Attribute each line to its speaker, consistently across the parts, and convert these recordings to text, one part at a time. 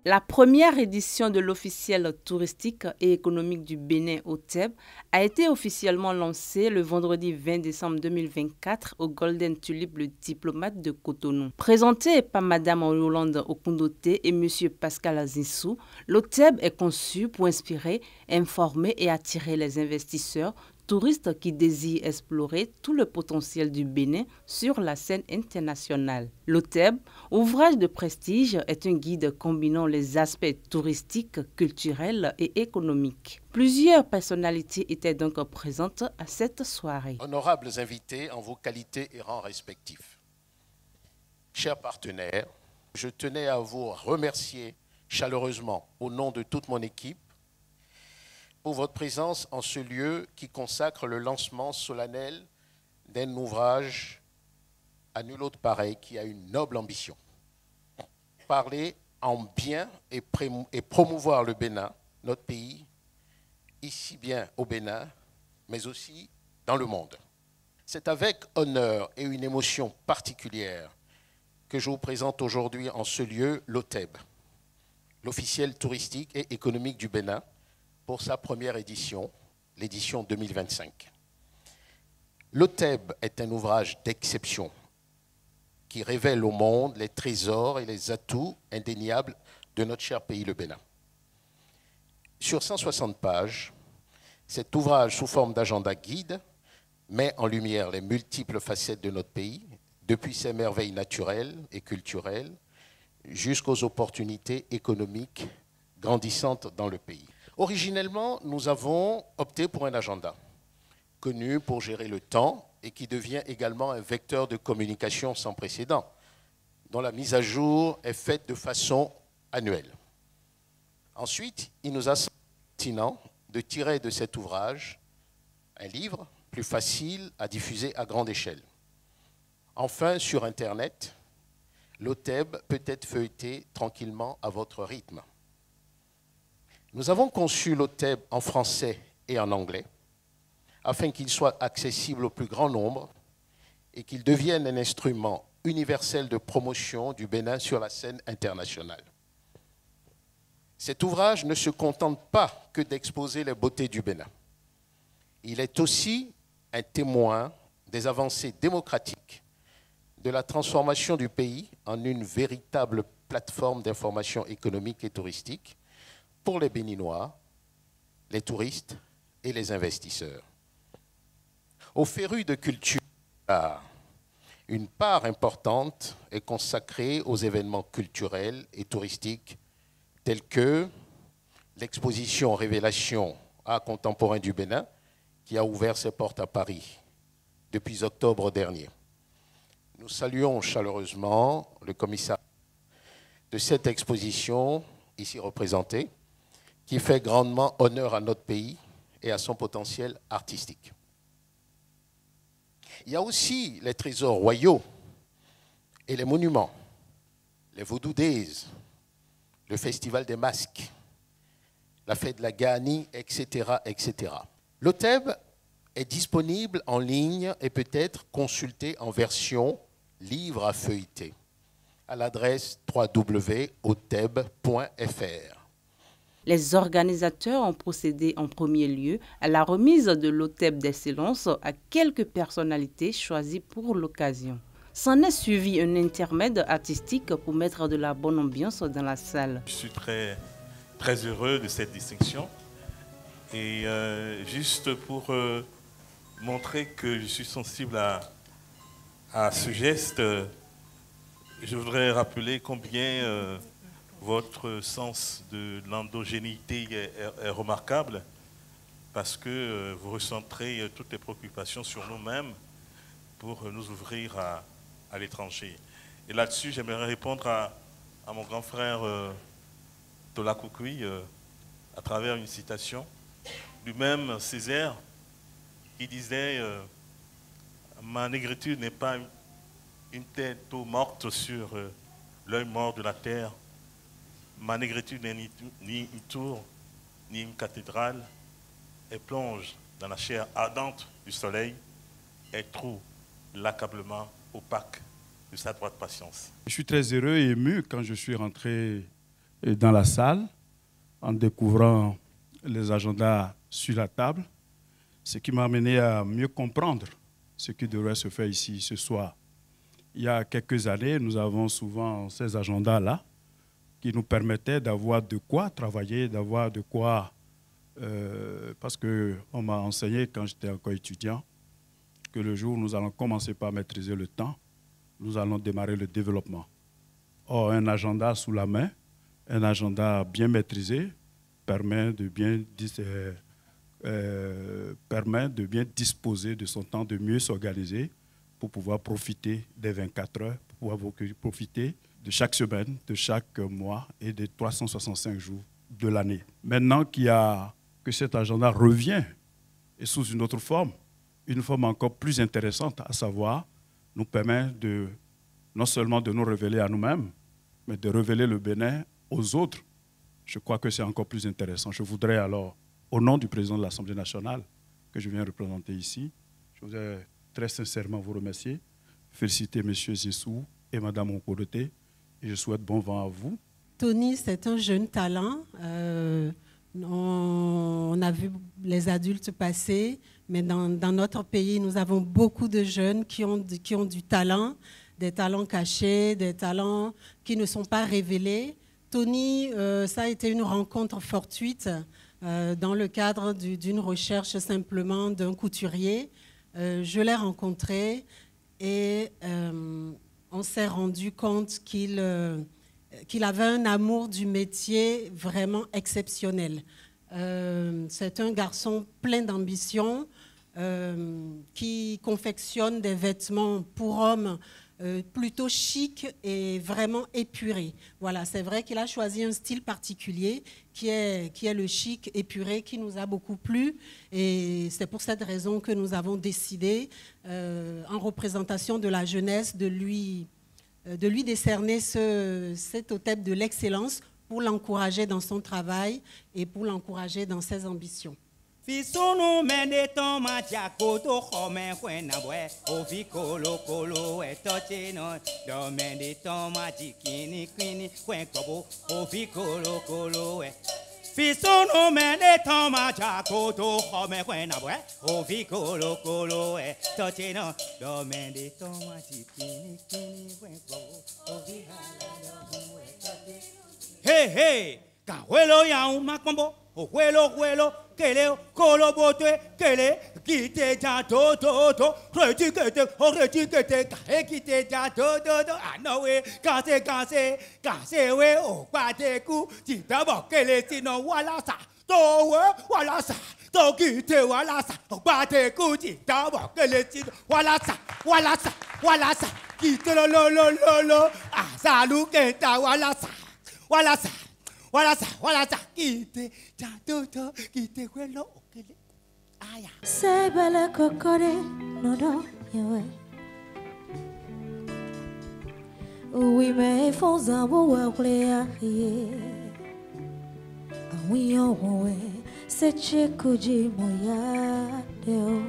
Speaker 1: La première édition de l'officiel touristique et économique du Bénin OTEB a été officiellement lancée le vendredi 20 décembre 2024 au Golden Tulip, le diplomate de Cotonou. Présenté par Madame Yolande Okundote et Monsieur Pascal Azissou, l'OTEB est conçu pour inspirer, informer et attirer les investisseurs touristes qui désirent explorer tout le potentiel du Bénin sur la scène internationale. L'OTEB, ouvrage de prestige, est un guide combinant les aspects touristiques, culturels et économiques. Plusieurs personnalités étaient donc présentes à cette soirée.
Speaker 2: Honorables invités en vos qualités et rangs respectifs. Chers partenaires, je tenais à vous remercier chaleureusement au nom de toute mon équipe pour votre présence en ce lieu qui consacre le lancement solennel d'un ouvrage à nul autre pareil qui a une noble ambition. Parler en bien et promouvoir le Bénin, notre pays, ici bien au Bénin, mais aussi dans le monde. C'est avec honneur et une émotion particulière que je vous présente aujourd'hui en ce lieu l'OTEB, l'officiel touristique et économique du Bénin, pour sa première édition, l'édition 2025. L'OTEB est un ouvrage d'exception qui révèle au monde les trésors et les atouts indéniables de notre cher pays, le Bénin. Sur 160 pages, cet ouvrage sous forme d'agenda guide met en lumière les multiples facettes de notre pays, depuis ses merveilles naturelles et culturelles jusqu'aux opportunités économiques grandissantes dans le pays. Originellement, nous avons opté pour un agenda connu pour gérer le temps et qui devient également un vecteur de communication sans précédent, dont la mise à jour est faite de façon annuelle. Ensuite, il nous a semblé pertinent de tirer de cet ouvrage un livre plus facile à diffuser à grande échelle. Enfin, sur Internet, l'OTEB peut être feuilleté tranquillement à votre rythme. Nous avons conçu l'OTEB en français et en anglais afin qu'il soit accessible au plus grand nombre et qu'il devienne un instrument universel de promotion du Bénin sur la scène internationale. Cet ouvrage ne se contente pas que d'exposer les beautés du Bénin. Il est aussi un témoin des avancées démocratiques, de la transformation du pays en une véritable plateforme d'information économique et touristique pour les Béninois, les touristes et les investisseurs. Aux férus de culture, une part importante est consacrée aux événements culturels et touristiques tels que l'exposition Révélation Art contemporain du Bénin qui a ouvert ses portes à Paris depuis octobre dernier. Nous saluons chaleureusement le commissaire de cette exposition ici représenté, qui fait grandement honneur à notre pays et à son potentiel artistique. Il y a aussi les trésors royaux et les monuments, les Voodoo Days, le Festival des Masques, la fête de la Gani, etc., etc. L'OTEB est disponible en ligne et peut être consulté en version livre à feuilleter à l'adresse www.oteb.fr.
Speaker 1: Les organisateurs ont procédé en premier lieu à la remise de l'OTEB d'excellence à quelques personnalités choisies pour l'occasion. S'en est suivi un intermède artistique pour mettre de la bonne ambiance dans la salle.
Speaker 3: Je suis très heureux de cette distinction et juste pour montrer que je suis sensible à ce geste, je voudrais rappeler combien votre sens de l'endogénéité est remarquable parce que vous recentrez toutes les préoccupations sur nous-mêmes pour nous ouvrir à l'étranger. Et là-dessus, j'aimerais répondre à mon grand frère Tola Koukoui à travers une citation. Lui-même, Césaire, qui disait ma négritude n'est pas une tête morte sur l'œil mort de la terre. Ma négritude n'est ni une tour, ni une cathédrale. Elle plonge dans la chair ardente du soleil et trouve l'accablement opaque de sa droite patience.
Speaker 4: Je suis très heureux et ému quand je suis rentré dans la salle, en découvrant les agendas sur la table, ce qui m'a amené à mieux comprendre ce qui devrait se faire ici ce soir. Il y a quelques années, nous avons souvent ces agendas-là qui nous permettaient d'avoir de quoi travailler, d'avoir de quoi... parce qu'on m'a enseigné quand j'étais encore étudiant que le jour où nous allons commencer par maîtriser le temps, nous allons démarrer le développement. Or, un agenda sous la main, un agenda bien maîtrisé, permet de bien disposer de son temps, de mieux s'organiser pour pouvoir profiter des 24 heures, pour pouvoir profiter de chaque semaine, de chaque mois et des 365 jours de l'année. Maintenant que cet agenda revient et sous une autre forme, une forme encore plus intéressante, à savoir nous permet non seulement de nous révéler à nous-mêmes, mais de révéler le Bénin aux autres. Je crois que c'est encore plus intéressant. Je voudrais alors, au nom du président de l'Assemblée nationale, que je viens représenter ici, je voudrais très sincèrement vous remercier, féliciter M. Zissou et Mme Onkoloté, et je souhaite bon vent à vous.
Speaker 5: Tony, c'est un jeune talent. On a vu les adultes passer, mais dans notre pays, nous avons beaucoup de jeunes qui ont du talent, des talents cachés, des talents qui ne sont pas révélés. Tony, ça a été une rencontre fortuite dans le cadre d'une recherche simplement d'un couturier. Je l'ai rencontré et on s'est rendu compte qu'il avait un amour du métier vraiment exceptionnel. C'est un garçon plein d'ambition qui confectionne des vêtements pour hommes plutôt chic et vraiment épuré. Voilà, c'est vrai qu'il a choisi un style particulier qui est le chic épuré qui nous a beaucoup plu et c'est pour cette raison que nous avons décidé, en représentation de la jeunesse, de lui décerner cet hôtel de l'excellence pour l'encourager dans son travail et pour l'encourager dans ses ambitions.
Speaker 6: Fisono mende toma jakoto khome kwena bwe ovi kolo kolo etotino do mende toma jikini kwini kwenkobo ovi kolo kolo e Fisono mende toma jakoto khome kwena bwe ovi kolo kolo etotino do mende toma jikini kwini kwenkobo ovi halalo etotino Hey hey ka huelo ya umakombo huelo Kele kolo bote kele kite ja to retikete kae kite ja to anowe kase we o kwate ku jita bo kele sino wala sa to we wala sa to kite wala sa o kwate ku jita bo kele sino wala sa kite lo asalu kenta wala sa Voilà ça, quitte, toto, quitte, quello, okele, aya.
Speaker 7: Se belle kokore, nono, yewe. Oui, mais fons un beau wawlea, ye. Oui, on we, c'est chekuji moya, deo.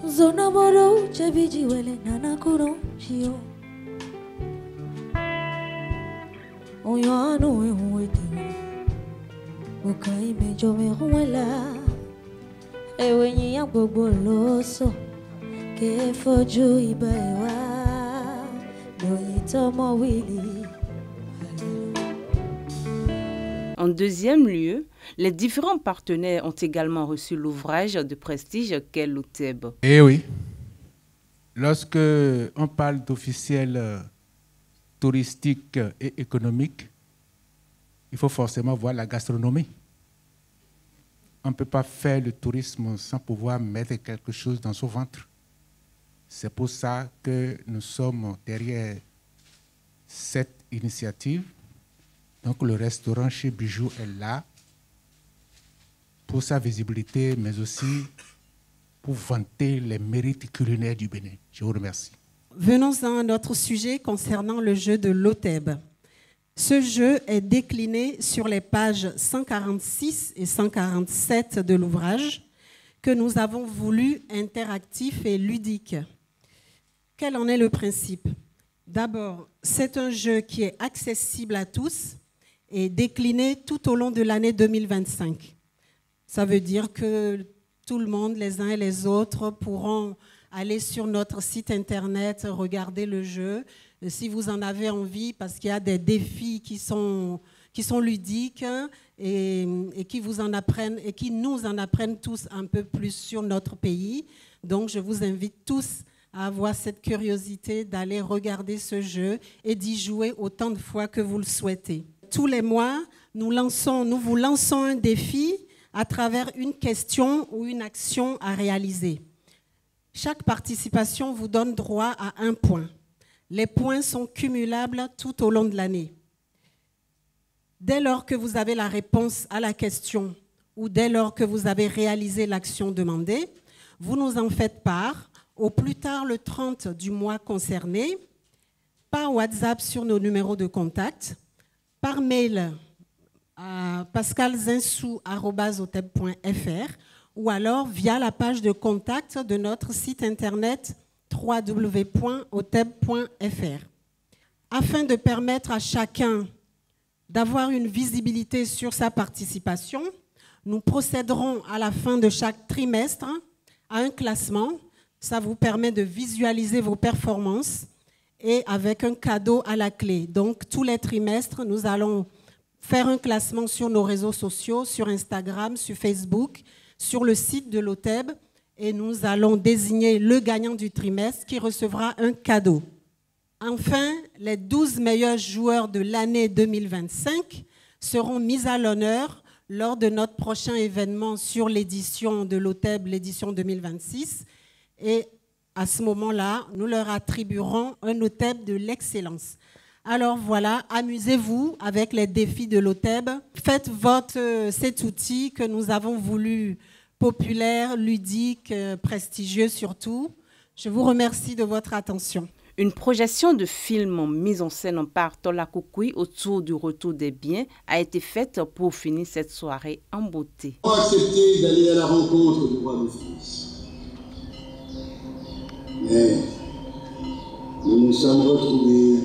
Speaker 7: Zona moro, chebiji wele, nana kuro, chio. Oyano wete Okai mejo me huela Ewenyi ya gbogbo loso Ke foju ibewa Doyitomo wili.
Speaker 1: En deuxième lieu, les différents partenaires ont également reçu l'ouvrage de prestige qu'est l'OTEB.
Speaker 8: Eh oui, lorsque on parle d'officiel touristique et économique, il faut forcément voir la gastronomie. On ne peut pas faire le tourisme sans pouvoir mettre quelque chose dans son ventre. C'est pour ça que nous sommes derrière cette initiative. Donc le restaurant chez Bijou est là pour sa visibilité, mais aussi pour vanter les mérites culinaires du Bénin. Je vous remercie.
Speaker 5: Venons-en à notre sujet concernant le jeu de l'OTEB. Ce jeu est décliné sur les pages 146 et 147 de l'ouvrage que nous avons voulu interactif et ludique. Quel en est le principe? D'abord, c'est un jeu qui est accessible à tous et décliné tout au long de l'année 2025. Ça veut dire que tout le monde, les uns et les autres, pourront aller sur notre site internet, regarder le jeu. Si vous en avez envie, parce qu'il y a des défis qui sont ludiques et qui vous en apprennent et qui nous en apprennent tous un peu plus sur notre pays. Donc, je vous invite tous à avoir cette curiosité d'aller regarder ce jeu et d'y jouer autant de fois que vous le souhaitez. Tous les mois, nous vous lançons un défi à travers une question ou une action à réaliser. Chaque participation vous donne droit à 1 point. Les points sont cumulables tout au long de l'année. Dès lors que vous avez la réponse à la question ou dès lors que vous avez réalisé l'action demandée, vous nous en faites part au plus tard le 30 du mois concerné, par WhatsApp sur nos numéros de contact, par mail à pascalzinsou@oteb.fr ou alors via la page de contact de notre site internet www.oteb.fr. Afin de permettre à chacun d'avoir une visibilité sur sa participation, nous procéderons à la fin de chaque trimestre à un classement. Ça vous permet de visualiser vos performances et avec un cadeau à la clé. Donc, tous les trimestres, nous allons faire un classement sur nos réseaux sociaux, sur Instagram, sur Facebook, sur le site de l'OTEB et nous allons désigner le gagnant du trimestre qui recevra un cadeau. Enfin, les 12 meilleurs joueurs de l'année 2025 seront mis à l'honneur lors de notre prochain événement sur l'édition de l'OTEB, l'édition 2026. Et à ce moment-là, nous leur attribuerons un OTEB de l'excellence. Alors voilà, amusez-vous avec les défis de l'OTEB. Faites cet outil que nous avons voulu populaire, ludique, prestigieux surtout. Je vous remercie de votre attention.
Speaker 1: Une projection de film mise en scène par Tola Koukoui autour du retour des biens a été faite pour finir cette soirée en beauté.
Speaker 9: On a accepté d'aller à la rencontre du roi de France. Mais nous nous sommes retrouvés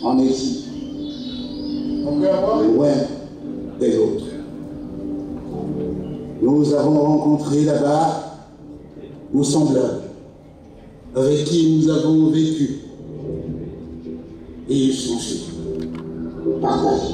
Speaker 9: en exil, loin de l'autre. Nous avons rencontré là-bas nos semblables, avec qui nous avons vécu et échangé, partagé.